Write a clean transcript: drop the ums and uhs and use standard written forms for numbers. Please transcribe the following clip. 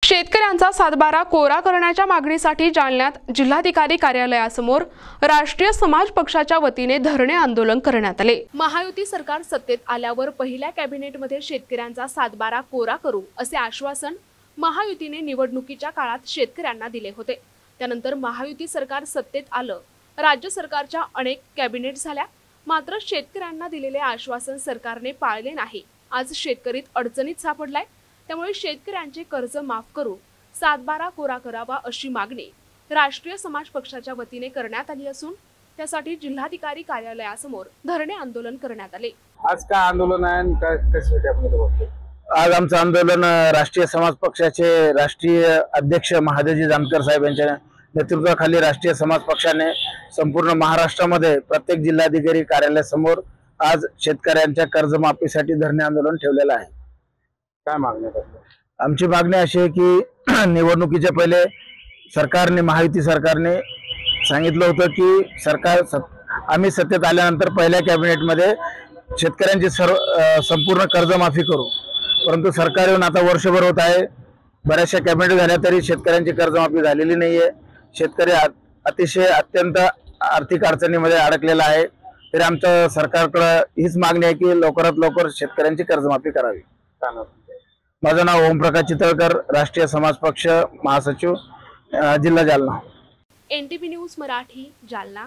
शेतकऱ्यांचा सातबारा कोरा करण्याच्या मागणीसाठी जालन्यात जिल्हाधिकारी कार्यालयासमोर राष्ट्रीय समाज पक्षाच्या वतीने धरणे आंदोलन करण्यात आले। महायुती सरकार सत्तेत आल्यावर पहिल्या कॅबिनेटमध्ये शेतकऱ्यांचा सातबारा कोरा करू असे आश्वासन महायुतीने निवडणुकीच्या काळात शेतकऱ्यांना दिले होते। त्यानंतर महायुती सरकार सत्तेत आलं, राज्य सरकारच्या अनेक कॅबिनेट झाल्या, मात्र शेतकऱ्यांना दिलेले आश्वासन सरकारने पाळले नाही। आज शेतकरी अडचणीत सापडलाय, त्यामुळे शेतकऱ्यांचे कर्ज माफ करून सातबारा कोरा करावा अशी मागणी राष्ट्रीय समाज पक्षाच्या वतीने करण्यात आली असून त्यासाठी जिल्हाधिकारी कार्यालयासमोर धरणे आंदोलन करण्यात आले। आज का आंदोलन आहे, कशासाठी आपण इथे बसलो? आज आमचं आंदोलन राष्ट्रीय समाज पक्षाचे राष्ट्रीय अध्यक्ष महादेवजी जानकर साहेब यांच्या नेतृत्वाखाली राष्ट्रीय समाज पक्षाने संपूर्ण महाराष्ट्रामध्ये प्रत्येक जिल्हाधिकारी कार्यालयासमोर आज शेतकऱ्यांच्या कर्जमाफीसाठी धरणे आंदोलन ठेवलेलं आहे। काय मागणी करतो? आमची मागणी अशी आहे की निवडणुकीच्या पहिले सरकारने, महायुती सरकारने सांगितलं होतं की आम्ही सत्तेत आल्यानंतर पहिल्या कॅबिनेटमध्ये शेतकऱ्यांची संपूर्ण कर्जमाफी करू, परंतु सरकार येऊन आता वर्षभर होत आहे, बऱ्याचशा कॅबिनेट झाल्या तरी शेतकऱ्यांची कर्जमाफी झालेली नाहीये। शेतकरी अत्यंत आर्थिक अडचणीमध्ये अडकलेला आहे। तरी आमच्या सरकारकडे हीच मागणी आहे की लवकरात लवकर शेतकऱ्यांची कर्जमाफी करावी। माझं नाव ओमप्रकाश चितळकर, राष्ट्रीय समाज पक्ष महासचिव, जिल्हा जालना। NTV news Marathi, Jalna.